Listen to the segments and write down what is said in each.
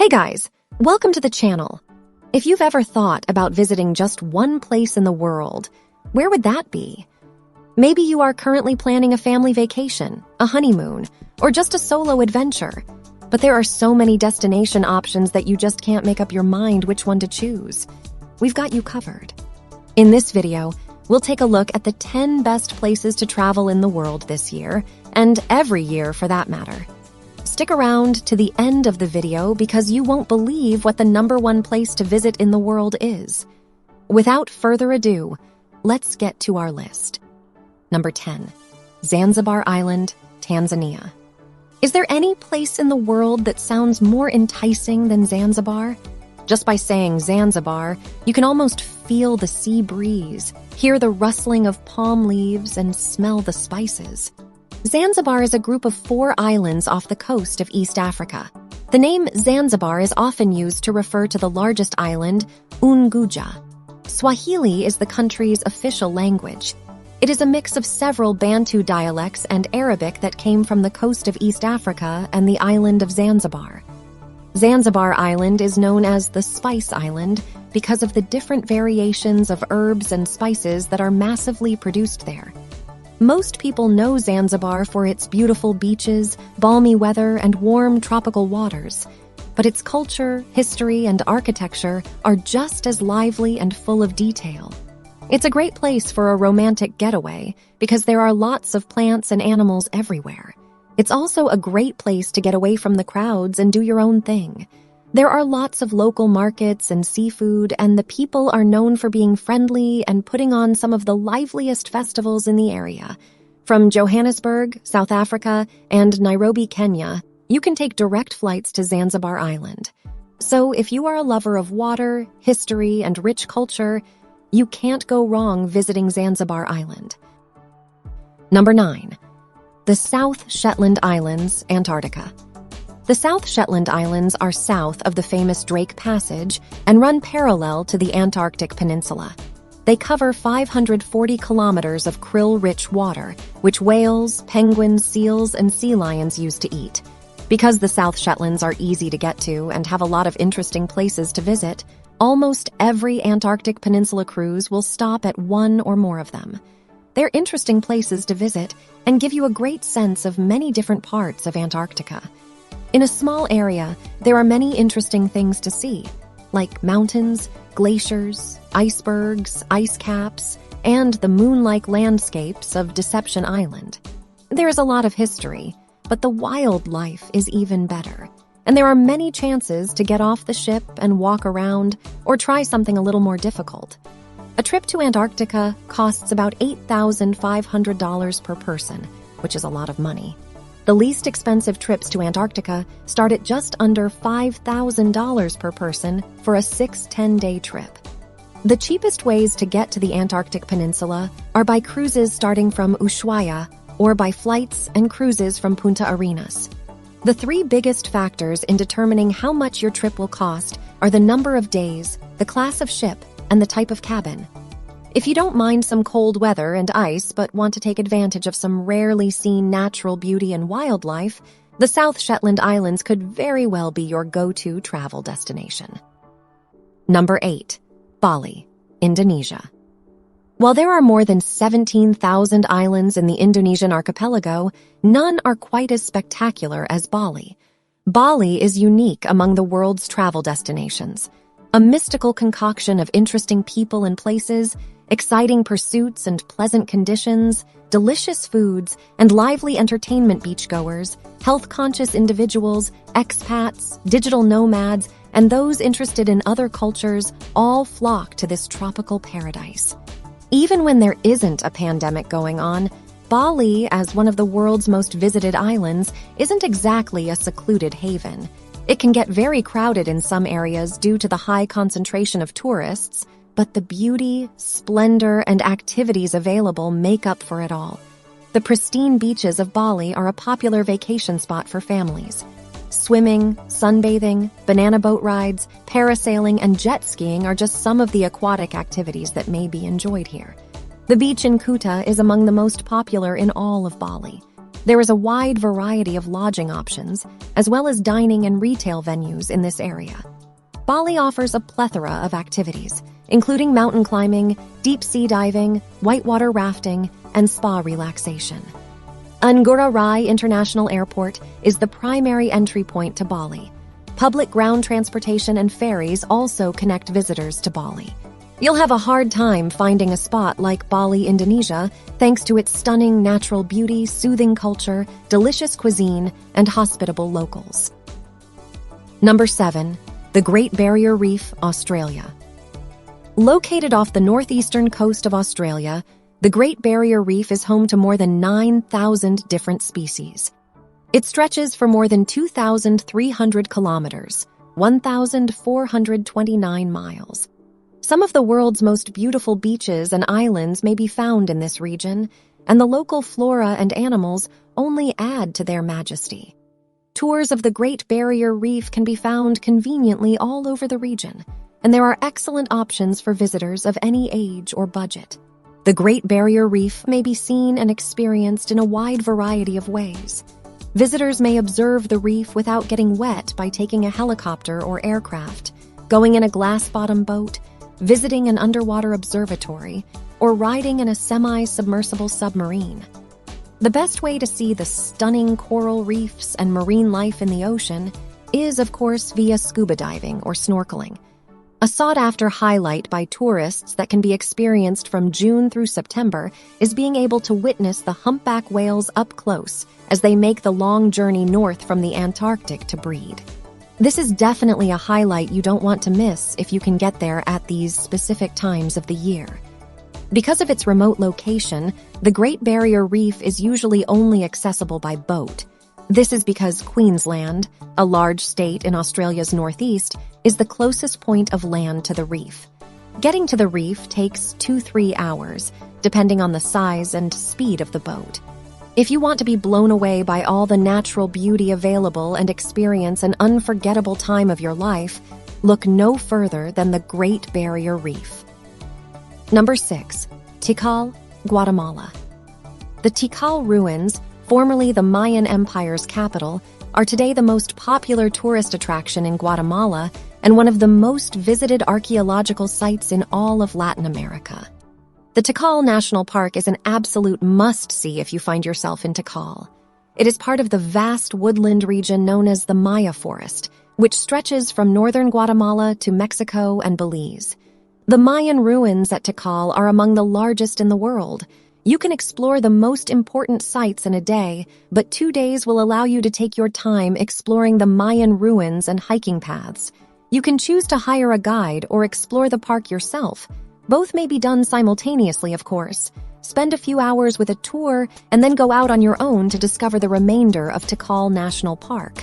Hey guys, welcome to the channel. If you've ever thought about visiting just one place in the world, where would that be? Maybe you are currently planning a family vacation, a honeymoon, or just a solo adventure. But there are so many destination options that you just can't make up your mind which one to choose. We've got you covered. In this video, we'll take a look at the 10 best places to travel in the world this year, and every year for that matter. Stick around to the end of the video because you won't believe what the #1 place to visit in the world is. Without further ado, let's get to our list. Number 10. Zanzibar Island, Tanzania. Is there any place in the world that sounds more enticing than Zanzibar? Just by saying Zanzibar, you can almost feel the sea breeze, hear the rustling of palm leaves, and smell the spices. Zanzibar is a group of 4 islands off the coast of East Africa. The name Zanzibar is often used to refer to the largest island, Unguja. Swahili is the country's official language. It is a mix of several Bantu dialects and Arabic that came from the coast of East Africa and the island of Zanzibar. Zanzibar Island is known as the Spice Island because of the different variations of herbs and spices that are massively produced there. Most people know Zanzibar for its beautiful beaches, balmy weather, and warm tropical waters. But its culture, history, and architecture are just as lively and full of detail. It's a great place for a romantic getaway because there are lots of plants and animals everywhere. It's also a great place to get away from the crowds and do your own thing. There are lots of local markets and seafood, and the people are known for being friendly and putting on some of the liveliest festivals in the area. From Johannesburg, South Africa, and Nairobi, Kenya, you can take direct flights to Zanzibar Island. So if you are a lover of water, history, and rich culture, you can't go wrong visiting Zanzibar Island. Number 9. The South Shetland Islands, Antarctica. The South Shetland Islands are south of the famous Drake Passage and run parallel to the Antarctic Peninsula. They cover 540 kilometers of krill-rich water, which whales, penguins, seals, and sea lions use to eat. Because the South Shetlands are easy to get to and have a lot of interesting places to visit, almost every Antarctic Peninsula cruise will stop at one or more of them. They're interesting places to visit and give you a great sense of many different parts of Antarctica. In a small area, there are many interesting things to see, like mountains, glaciers, icebergs, ice caps, and the moon-like landscapes of Deception Island. There is a lot of history, but the wildlife is even better, and there are many chances to get off the ship and walk around or try something a little more difficult. A trip to Antarctica costs about $8,500 per person, which is a lot of money. The least expensive trips to Antarctica start at just under $5,000 per person for a 6-10-day trip. The cheapest ways to get to the Antarctic Peninsula are by cruises starting from Ushuaia or by flights and cruises from Punta Arenas. The 3 biggest factors in determining how much your trip will cost are the number of days, the class of ship, and the type of cabin. If you don't mind some cold weather and ice but want to take advantage of some rarely seen natural beauty and wildlife, the South Shetland Islands could very well be your go-to travel destination. Number 8. Bali, Indonesia. While there are more than 17,000 islands in the Indonesian archipelago, none are quite as spectacular as Bali. Bali is unique among the world's travel destinations. A mystical concoction of interesting people and places, exciting pursuits and pleasant conditions, delicious foods, and lively entertainment beachgoers, health-conscious individuals, expats, digital nomads, and those interested in other cultures all flock to this tropical paradise. Even when there isn't a pandemic going on, Bali, as one of the world's most visited islands, isn't exactly a secluded haven. It can get very crowded in some areas due to the high concentration of tourists, but the beauty, splendor, and activities available make up for it all. The pristine beaches of Bali are a popular vacation spot for families. Swimming, sunbathing, banana boat rides, parasailing, and jet skiing are just some of the aquatic activities that may be enjoyed here. The beach in Kuta is among the most popular in all of Bali. There is a wide variety of lodging options, as well as dining and retail venues in this area. Bali offers a plethora of activities, including mountain climbing, deep-sea diving, whitewater rafting, and spa relaxation. Ngurah Rai International Airport is the primary entry point to Bali. Public ground transportation and ferries also connect visitors to Bali. You'll have a hard time finding a spot like Bali, Indonesia, thanks to its stunning natural beauty, soothing culture, delicious cuisine, and hospitable locals. Number 7. The Great Barrier Reef, Australia. Located off the northeastern coast of Australia, the Great Barrier Reef is home to more than 9,000 different species. It stretches for more than 2,300 kilometers, 1,429 miles. Some of the world's most beautiful beaches and islands may be found in this region, and the local flora and animals only add to their majesty. Tours of the Great Barrier Reef can be found conveniently all over the region, and there are excellent options for visitors of any age or budget. The Great Barrier Reef may be seen and experienced in a wide variety of ways. Visitors may observe the reef without getting wet by taking a helicopter or aircraft, going in a glass-bottom boat, visiting an underwater observatory, or riding in a semi-submersible submarine. The best way to see the stunning coral reefs and marine life in the ocean is, of course, via scuba diving or snorkeling. A sought-after highlight by tourists that can be experienced from June through September is being able to witness the humpback whales up close as they make the long journey north from the Antarctic to breed. This is definitely a highlight you don't want to miss if you can get there at these specific times of the year. Because of its remote location, the Great Barrier Reef is usually only accessible by boat. This is because Queensland, a large state in Australia's northeast, is the closest point of land to the reef. Getting to the reef takes 2-3 hours, depending on the size and speed of the boat. If you want to be blown away by all the natural beauty available and experience an unforgettable time of your life, look no further than the Great Barrier Reef. Number 6. Tikal, Guatemala. The Tikal ruins, formerly the Mayan Empire's capital, are today the most popular tourist attraction in Guatemala and one of the most visited archaeological sites in all of Latin America. The Tikal National Park is an absolute must-see if you find yourself in Tikal. It is part of the vast woodland region known as the Maya Forest, which stretches from northern Guatemala to Mexico and Belize. The Mayan ruins at Tikal are among the largest in the world. You can explore the most important sites in a day, but 2 days will allow you to take your time exploring the Mayan ruins and hiking paths. You can choose to hire a guide or explore the park yourself. Both may be done simultaneously, of course. Spend a few hours with a tour and then go out on your own to discover the remainder of Tikal National Park.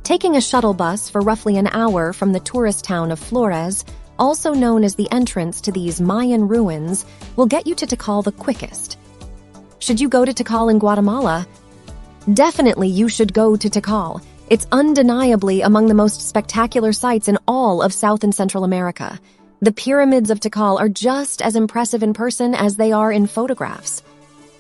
Taking a shuttle bus for roughly an hour from the tourist town of Flores, also known as the entrance to these Mayan ruins, will get you to Tikal the quickest. Should you go to Tikal in Guatemala? Definitely you should go to Tikal. It's undeniably among the most spectacular sights in all of South and Central America. The pyramids of Tikal are just as impressive in person as they are in photographs.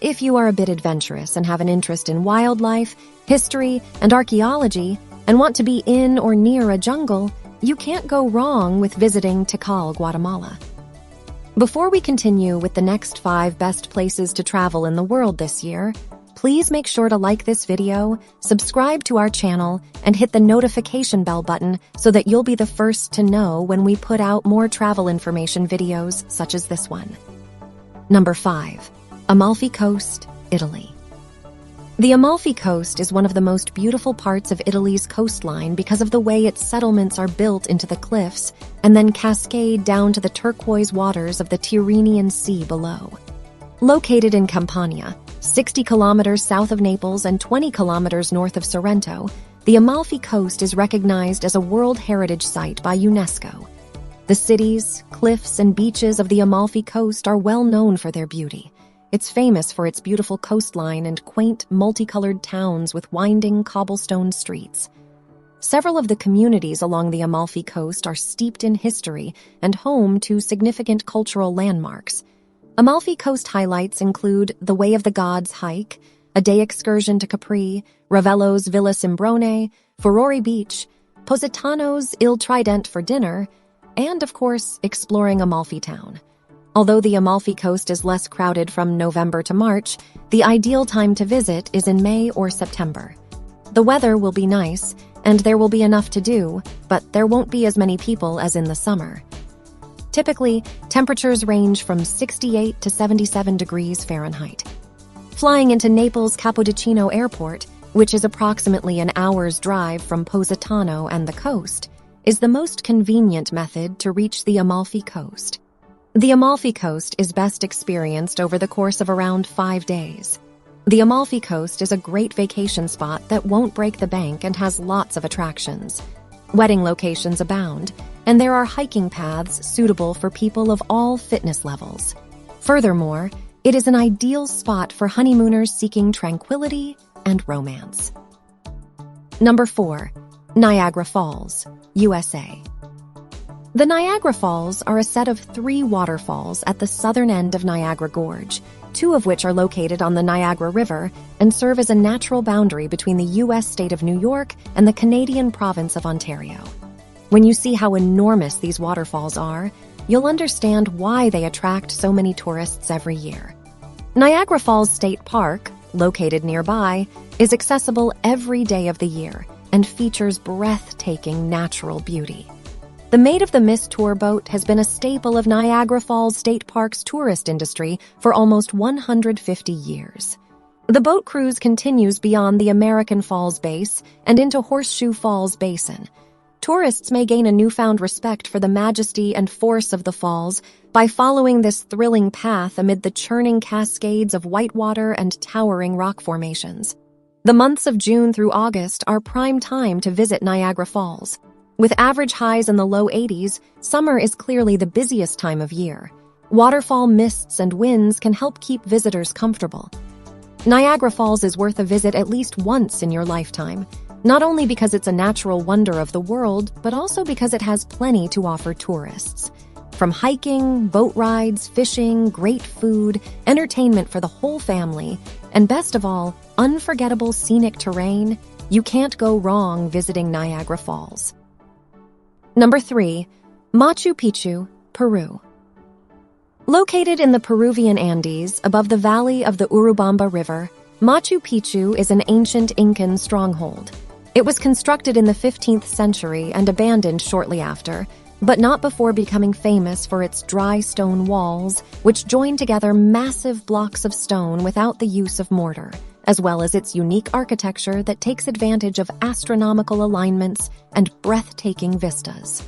If you are a bit adventurous and have an interest in wildlife, history, and archaeology, and want to be in or near a jungle, you can't go wrong with visiting Tikal, Guatemala. Before we continue with the next 5 best places to travel in the world this year, please make sure to like this video, subscribe to our channel, and hit the notification bell button so that you'll be the first to know when we put out more travel information videos such as this one. Number 5. Amalfi Coast, Italy. The Amalfi Coast is one of the most beautiful parts of Italy's coastline because of the way its settlements are built into the cliffs and then cascade down to the turquoise waters of the Tyrrhenian Sea below. Located in Campania, 60 kilometers south of Naples and 20 kilometers north of Sorrento, the Amalfi Coast is recognized as a World Heritage Site by UNESCO. The cities, cliffs, and beaches of the Amalfi Coast are well known for their beauty. It's famous for its beautiful coastline and quaint, multicolored towns with winding cobblestone streets. Several of the communities along the Amalfi Coast are steeped in history and home to significant cultural landmarks. Amalfi Coast highlights include the Way of the Gods hike, a day excursion to Capri, Ravello's Villa Simbrone, Furore Beach, Positano's Il Trident for dinner, and, of course, exploring Amalfi town. Although the Amalfi coast is less crowded from November to March, the ideal time to visit is in May or September. The weather will be nice, and there will be enough to do, but there won't be as many people as in the summer. Typically, temperatures range from 68 to 77 degrees Fahrenheit. Flying into Naples Capodichino Airport, which is approximately an hour's drive from Positano and the coast, is the most convenient method to reach the Amalfi coast. The Amalfi coast is best experienced over the course of around 5 days. The Amalfi coast is a great vacation spot that won't break the bank and has lots of attractions. Wedding locations abound, and there are hiking paths suitable for people of all fitness levels. Furthermore, it is an ideal spot for honeymooners seeking tranquility and romance. Number 4. Niagara Falls, USA. The Niagara Falls are a set of 3 waterfalls at the southern end of Niagara Gorge, 2 of which are located on the Niagara River and serve as a natural boundary between the U.S. state of New York and the Canadian province of Ontario. When you see how enormous these waterfalls are, you'll understand why they attract so many tourists every year. Niagara Falls State Park, located nearby, is accessible every day of the year and features breathtaking natural beauty. The Maid of the Mist tour boat has been a staple of Niagara Falls State Park's tourist industry for almost 150 years. The boat cruise continues beyond the American Falls base and into Horseshoe Falls Basin. Tourists may gain a newfound respect for the majesty and force of the falls by following this thrilling path amid the churning cascades of whitewater and towering rock formations. The months of June through August are prime time to visit Niagara Falls. With average highs in the low 80s, summer is clearly the busiest time of year. Waterfall mists and winds can help keep visitors comfortable. Niagara Falls is worth a visit at least once in your lifetime, not only because it's a natural wonder of the world, but also because it has plenty to offer tourists. From hiking, boat rides, fishing, great food, entertainment for the whole family, and best of all, unforgettable scenic terrain, you can't go wrong visiting Niagara Falls. Number 3. Machu Picchu, Peru. Located in the Peruvian Andes above the valley of the Urubamba River, Machu Picchu is an ancient Incan stronghold. It was constructed in the 15th century and abandoned shortly after, but not before becoming famous for its dry stone walls, which join together massive blocks of stone without the use of mortar, as well as its unique architecture that takes advantage of astronomical alignments and breathtaking vistas.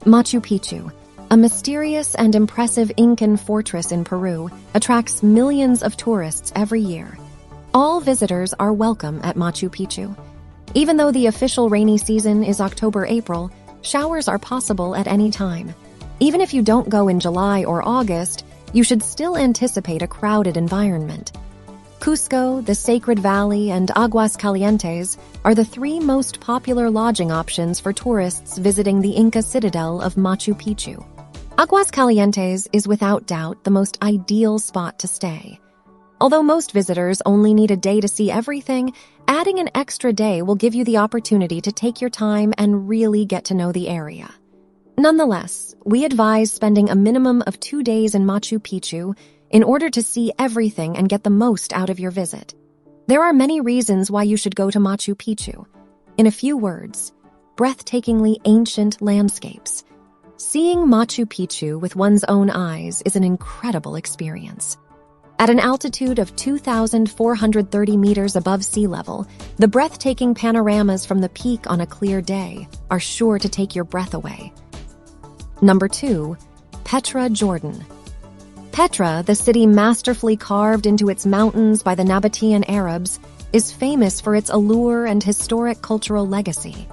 Machu Picchu, a mysterious and impressive Incan fortress in Peru, attracts millions of tourists every year. All visitors are welcome at Machu Picchu. Even though the official rainy season is October-April, showers are possible at any time. Even if you don't go in July or August, you should still anticipate a crowded environment. Cusco, the Sacred Valley, and Aguas Calientes are the 3 most popular lodging options for tourists visiting the Inca citadel of Machu Picchu. Aguas Calientes is without doubt the most ideal spot to stay. Although most visitors only need a day to see everything, adding an extra day will give you the opportunity to take your time and really get to know the area. Nonetheless, we advise spending a minimum of 2 days in Machu Picchu in order to see everything and get the most out of your visit. There are many reasons why you should go to Machu Picchu. In a few words, breathtakingly ancient landscapes. Seeing Machu Picchu with one's own eyes is an incredible experience. At an altitude of 2,430 meters above sea level, the breathtaking panoramas from the peak on a clear day are sure to take your breath away. Number 2. Petra, Jordan. Petra, the city masterfully carved into its mountains by the Nabatean Arabs, is famous for its allure and historic cultural legacy.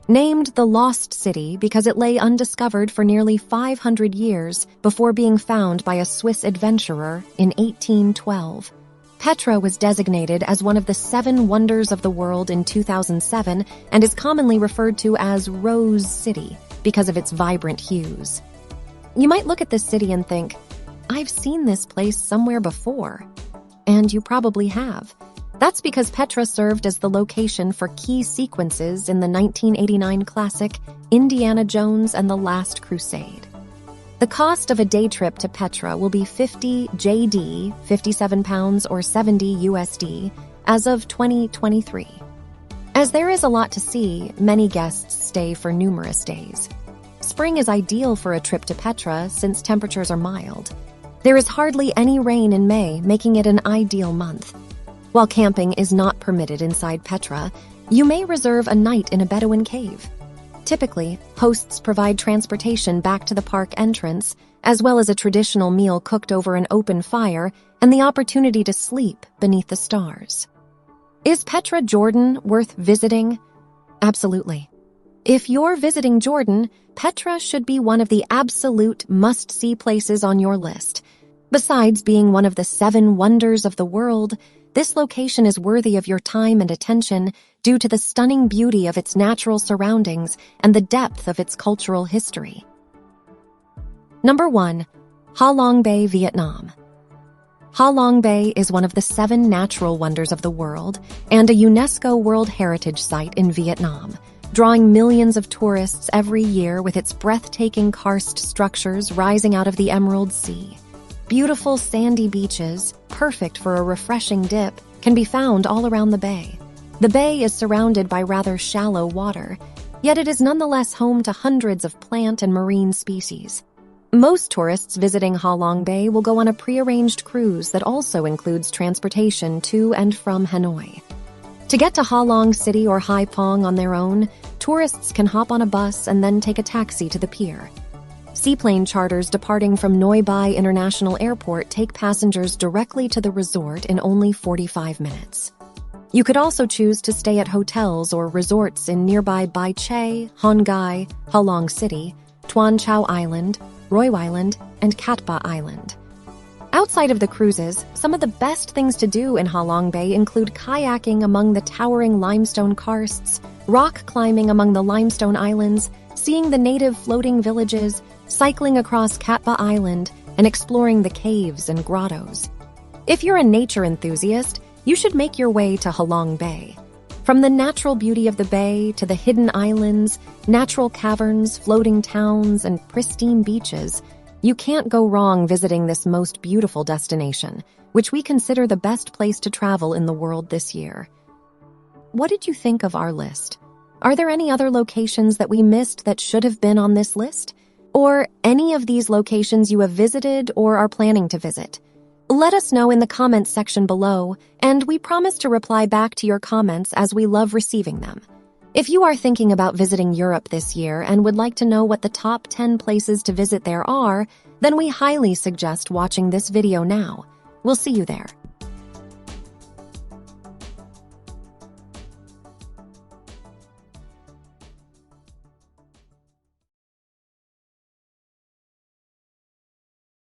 Named the Lost City because it lay undiscovered for nearly 500 years before being found by a Swiss adventurer in 1812. Petra was designated as one of the 7 wonders of the world in 2007 and is commonly referred to as Rose City because of its vibrant hues. You might look at this city and think, I've seen this place somewhere before. And you probably have. That's because Petra served as the location for key sequences in the 1989 classic Indiana Jones and the Last Crusade. The cost of a day trip to Petra will be 50 JD, 57 pounds or 70 USD, as of 2023. As there is a lot to see, many guests stay for numerous days. Spring is ideal for a trip to Petra since temperatures are mild. There is hardly any rain in May, making it an ideal month. While camping is not permitted inside Petra, you may reserve a night in a Bedouin cave. Typically, hosts provide transportation back to the park entrance, as well as a traditional meal cooked over an open fire and the opportunity to sleep beneath the stars. Is Petra, Jordan, worth visiting? Absolutely. If you're visiting Jordan, Petra should be one of the absolute must-see places on your list. Besides being one of the 7 wonders of the world, this location is worthy of your time and attention due to the stunning beauty of its natural surroundings and the depth of its cultural history. Number 1. Ha Long Bay, Vietnam. Ha Long Bay is one of the 7 natural wonders of the world and a UNESCO World Heritage Site in Vietnam, drawing millions of tourists every year with its breathtaking karst structures rising out of the Emerald Sea. Beautiful sandy beaches, perfect for a refreshing dip, can be found all around the bay. The bay is surrounded by rather shallow water, yet it is nonetheless home to hundreds of plant and marine species. Most tourists visiting Ha Long Bay will go on a prearranged cruise that also includes transportation to and from Hanoi. To get to Ha Long City or Hai Phong on their own, tourists can hop on a bus and then take a taxi to the pier. Seaplane charters departing from Noi Bai International Airport take passengers directly to the resort in only 45 minutes. You could also choose to stay at hotels or resorts in nearby Bai Che, Hon Gai, Ha Long City, Tuan Chau Island, Roi Island, and Cat Ba Island. Outside of the cruises, some of the best things to do in Ha Long Bay include kayaking among the towering limestone karsts, rock climbing among the limestone islands, seeing the native floating villages, cycling across Cat Ba Island, and exploring the caves and grottos. If you're a nature enthusiast, you should make your way to Ha Long Bay. From the natural beauty of the bay to the hidden islands, natural caverns, floating towns, and pristine beaches, you can't go wrong visiting this most beautiful destination, which we consider the best place to travel in the world this year. What did you think of our list? Are there any other locations that we missed that should have been on this list? Or any of these locations you have visited or are planning to visit? Let us know in the comments section below, and we promise to reply back to your comments as we love receiving them. If you are thinking about visiting Europe this year and would like to know what the top 10 places to visit there are, then we highly suggest watching this video now. We'll see you there.